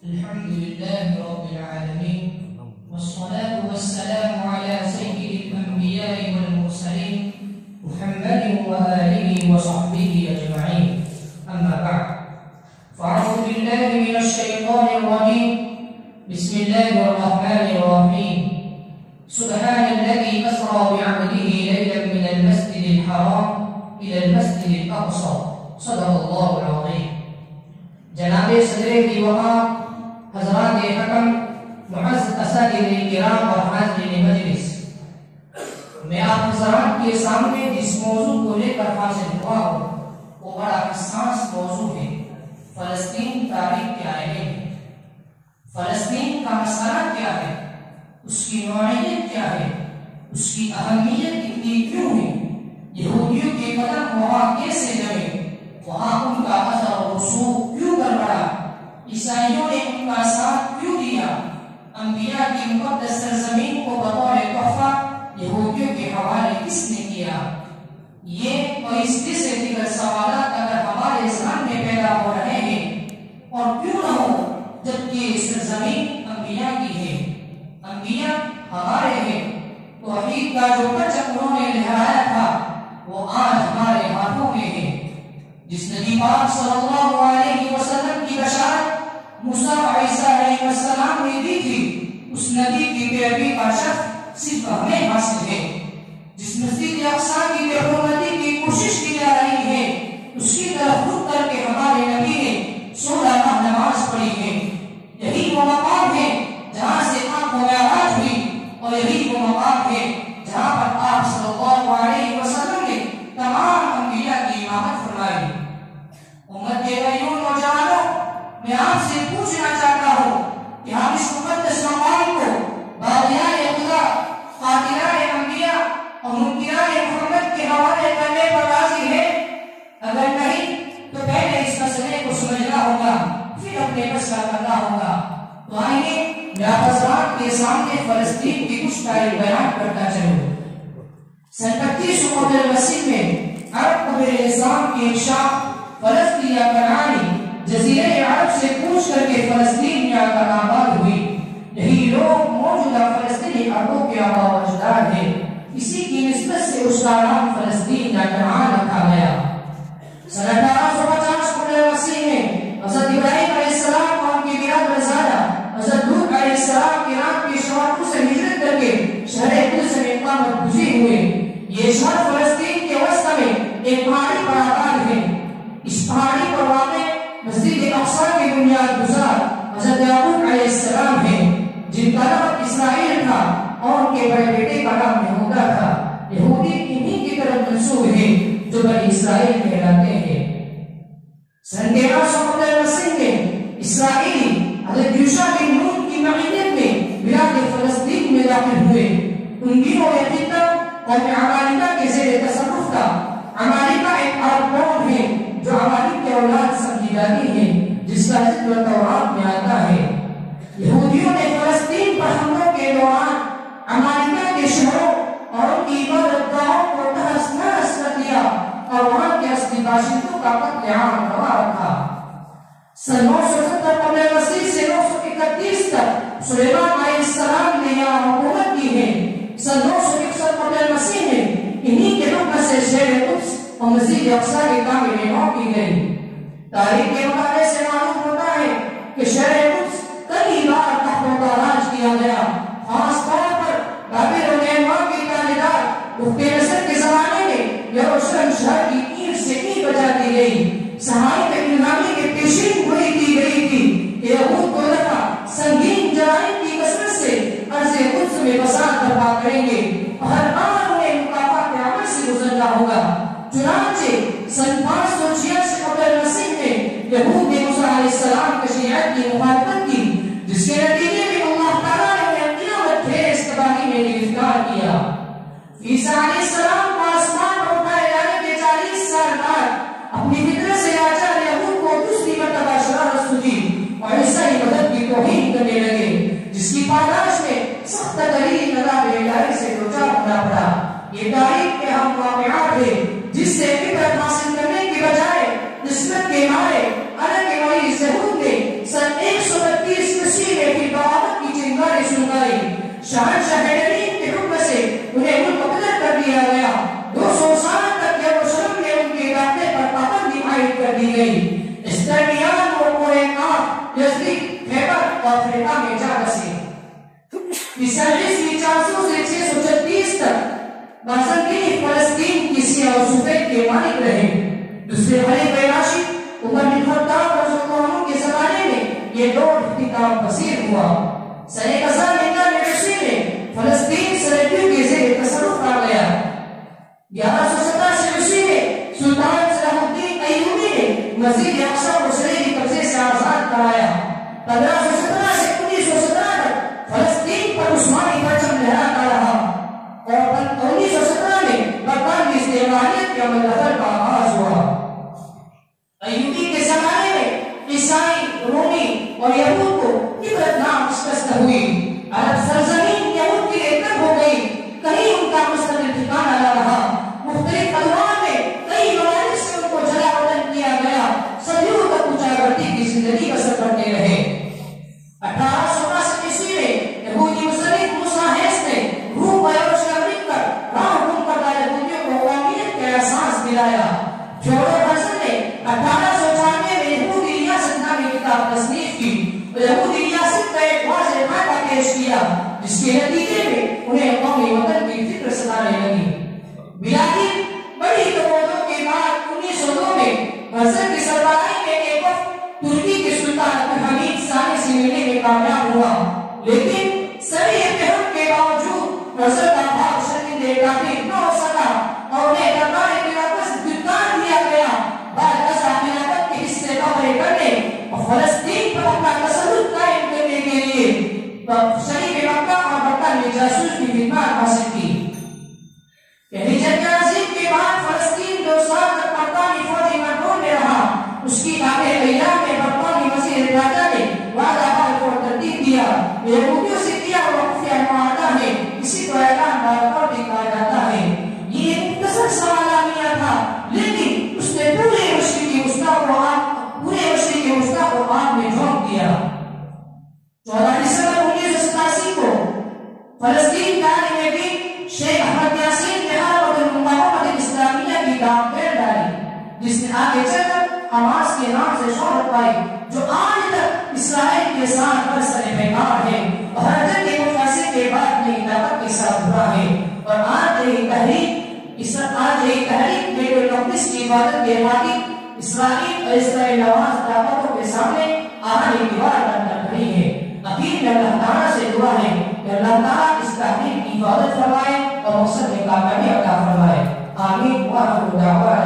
الحمد لله رب العالمين والصلاة والسلام على سيد الأنبياء والمرسلين محمد وآله وصحبه أجمعين. أما بعد، فأعوذ بالله من الشيطان الرجيم. بسم الله الرحمن الرحيم. سبحان الذي أسرى بعبده ليلا من المسجد الحرام إلى المسجد الأقصى. صدق الله العظيم. جناب صدر کی وقار، حضرات حکم، معزز اساتذہ کرام اور حاضرین مجلس، میں آپ حضرات کے سامنے جس موضوع کو لے کر حاضر ہوا ہوں وہ بڑا حساس موضوع ہے۔ فلسطین تاریخ کیا ہے؟ فلسطین کا مسئلہ کیا ہے؟ اس کی نوعیت کیا ہے؟ اس کی اہمیت اتنی کیوں ہے؟ یہودیوں کے قدم وہاں کیسے جمے؟ وہاں ان کا اثر و رسوخ کیوں کر بڑھا؟ عیسائیوں نے ان کا ساتھ کیوں دیا؟ انبیاء کی مقدس سرزمین کو بطور تحفہ یہودیوں کے حوالے کس نے کیا؟ یہ اور اس جیسے دیگر سوالات اگر ہمارے ذہن میں پیدا ہو رہے ہیں، اور کیوں نہ ہو جبکہ سرزمین انبیاء کی ہے، انبیاء ہمارے ہیں، توحید کا جو پرچم انہوں نے لہرایا تھا وہ آج ہمارے ہاتھوں میں ہے۔ جس نبی پاک صلی اللہ علیہ وسلم کی بشارت موسیٰ عیسیٰ علیہ السلام نے دی تھی، اس نبی کی پیروی کا شرف صرف ہمیں حاصل ہے۔ جس مسجد اقصیٰ کی بے حرمتی کی کوشش کی جا رہی ہے، اس کی طرف رخ کر کے ہمارے نبی نے 16 ماہ نماز پڑھی ہے۔ یہی وہ مقام ہے جہاں سے آپ کو معراج ہوئی، اور یہی وہ مقام ہے جہاں پر آپ صلی اللہ علیہ وسلم نے تمام انبیاء کی امامت فرمائی۔ امت کے غیور نوجوانوں، میں آپ سے پوچھنا چاہتا ہوں کہ ہم اس مقدس مقام کو باغیان خدا، قاتلان انبیاء اور منکران محمد کے حوالے کرنے پر راضی ہیں؟ اگر نہیں تو پہلے اس مسئلے کو سمجھنا ہوگا، پھر اپنے فیصلہ کرنا ہوگا۔ تو آئیے میں آپ حضرات کے سامنے فلسطین کی کچھ تاریخ بیان کرتا چلوں۔ سن 25 قبل المسیح میں عرب قبیلہ اسلام کی ایک شاخ فلسطین یا کنعانی جزیرہ عرب سے کوچ کر کے فلسطین میں آ کر آباد ہوئی۔ یہی لوگ موجودہ فلسطینی عربوں کے آباء و اجداد ہیں۔ اسی کی نسبت سے اس کا نام فلسطین یا کنعان رکھا گیا۔ سن 1850 قبل المسیح میں حضرت ابراہیم علیہ السلام اور ان کی برادر زادہ حضرت لوط علیہ السلام عراق کے شہروں سے ہجرت کر کے شہر قدس میں اقامت پذیر ہوئے۔ یہ شہر فلسطین کے وسط میں ایک پہاڑی پر آباد ہے۔ اس پہاڑی پر واقع مسجد اقصیٰ کی بنیاد گزار حضرت یعقوب علیہ السلام ہیں، جن کا نام اسرائیل تھا اور ان کے بڑے بیٹے کا نام یہودا تھا۔ یہودی انہی کی طرف منسوب ہیں جو بنی اسرائیل کہلاتے ہیں۔ سن 1300 قبل المسیح میں اسرائیلی حضرت یوشع بن نون کی معیت میں بلاد فلسطین میں داخل ہوئے۔ ان دنوں یہ خطہ قوم عمالقہ کے زیر تصرف تھا۔ عمالقہ ایک عرب قوم ہے جو عمالق کے اولاد سمجھی جاتی ہے، جس کا ذکر تورات میں آتا ہے۔ یہودیوں نے فلسطین پر حملوں کے دوران عمالقہ کے شہروں اور ان کی عبادت گاہوں کو تہس نہس کر دیا اور وہاں کے اصلی باشندوں کا قتل عام روا رکھا۔ سن 970 قبل مسیح سے 931 تک سلیمان علیہ السلام نے یہاں حکومت کی ہے۔ سن 961 قبل مسیح میں انہی کے حکم سے شہر قدس اور مسجد اقصیٰ کی تعمیر نو کی گئی۔ تاریخ کے مطالعے سے معلوم ہوتا ہے کہ شہر قدس کئی بار تحت تاراج کیا گیا، خاص طور پر بابل و نیمار کے تاجدار بخت نصر کے زمانے میں یروشلم شہر کی اینٹ سے اینٹ بجا دی گئی۔ صحائف الہامی کے پیشین گوئی کی گئی تھی کہ یہود کو دفعہ سنگین جرائم کی کثرت سے ارض قدس میں فساد برپا کریں گے، ہر آن انہیں مکافات عمل سے گزرنا ہوگا۔ چنانچہ سن 586 قبل مسیح میں یہود نے موسیٰ علیہ السلام کی شریعت کی مخالفت کی، جس کے نتیجے میں اللہ تعالیٰ نے انہیں قیامت خیز تباہی میں گرفتار کیا۔ عیسیٰ علیہ السلام کو آسمان پر اٹھائے جانے کے 40 سال بعد اپنی فطرت سے لاچار یہود کو دوسری مرتبہ شرارت سوچی اور عیسائی مذہب کی توہین کرنے لگے، جس کی پاداش میں سخت ترین عذاب الہی سے دوچار ہونا پڑا۔ یہ تاریخ کے اہم واقعات ہیں جس سے عبرت حاصل کرنے کی بجائے نسبت کے مارے الگ ولی یہود نے سن 132 شہنشاہ حیدرین کے حکم سے انہیں ملک بدر کر دیا گیا. 200 سال تک یروشلم میں ان کے علاقے پر پابندی عائد کر دی گئی. اس درمیان وہ پورے کام یزدی خیبر اور افریقہ میں جا بسے. 400 سے 636 تک بازنطین فلسطین کی سیاہ و سفید کے مالک رہے. دوسرے خلیفہ راشد عمر بن خطاب رضی اللہ عنہ کے زمانے میں یہ دور اختتام پذیر ہوا. سنہ 1091 میں فلسطین صلیبیوں کے زیر تصرف آ گیا. 1187 عیسوی میں سلطان صلاح الدین ایوبی نے مسجد اقصی کو صلیبی قبضے سے آزاد کرایا. 1517 سے 1917 تک فلسطین پر عثمانی پرچم لہراتا رہا اور 1917 میں برطانوی استعماریت کے عمل دخل کا آغاز ہوا. ایوبی کے زمانے میں عیسائی، رومی اور یہود کو عبرتناک شکست ہوئی. عرب سرزمین یہود کے لیے تنگ ہو گئی. کہیں ان کا مستقل ٹھکانہ نہ رہا. مختلف ادوار میں کئی ممالک سے ان کو جلا وطن کیا گیا. صدیوں تک اچاگرتی کی زندگی بسر کرتے رہے. 1862 عیسوی میں یہودی مصنف موسیٰ ہیس نے روم و یروشلم لکھ کر راہ گم کردہ یہودیوں کو قومیت کا احساس دلایا. تھیوڈور ہرزل نے 1894 میں یہودی ریاست نامی کتاب تصنیف کی اور یہودی ریاست کا ایک واضح خاکہ پیش کیا جس کے نتیجے میں انہیں قومی وطن کی فکر ستانے لگی. بلاخر بڑی تبادلوں کے بعد 1902 میں ہرزل کی سربراہی میں ایک وقت ترکی کے سلطان عبدالحمید ثانی سے ملنے میں کامیاب ہوا. لیکن سبھی اتحاد کے باوجود ہرزل کا بھاگ شرمندے کافی نہ ہو سکا اور انہیں دربار خلافت دکان دیا گیا. بعد ازاں خلافت کے حصے قبضے کرنے اور فلسطین پر اپنا تسلط قائم کرنے کے لیے شریف مکہ اور برطانوی جاسوس کی خدمات حاصل کی. پہلی جنگ عظیم کے بعد فلسطین 2 سال تک برطانوی فوجی کنٹرول میں رہا. اس کی آخر ایام میں برطانوی وزیر خارجہ نے وعدہ بالفور ترتیب دیا. یہودیوں سے کیا ہوا خفیہ معاہدہ ہے. اسی کو اعلان بالفور بھی کہا جاتا ہے. یہ ایک مختصر سا اعلامیہ تھا لیکن اس نے پورے مشرقی وسطیٰ کو آگ میں جھونک دیا. 14 دسمبر 1987 کو فلسطین کا عالم دین شیخ احمد یاسین نے حرکت المقاومت الاسلامیہ کی دام پھیر ڈالی جس نے آگے چل کر حماس کے نام سے شہرت پائی جو آج تک اسرائیل کے ساتھ برسر پیکار ہے اور ہر جنگ کے فیصلے کے بعد نئی طاقت کے ساتھ بھرا ہے. اور آج یہی تحریک بیت المقدس کی عبادت کے خاطر اسرائیل اور اسرائیل نواز طاقتوں کے سامنے آہنی دیوار بن کر کھڑی ہے. اخیر میں اللہ تعالیٰ سے دعا ہے کہ اللہ تعالیٰ اس تحریک کی حفاظت فرمائے اور مقصد میں کامیابی عطا فرمائے. آمین. وآخر دعوانا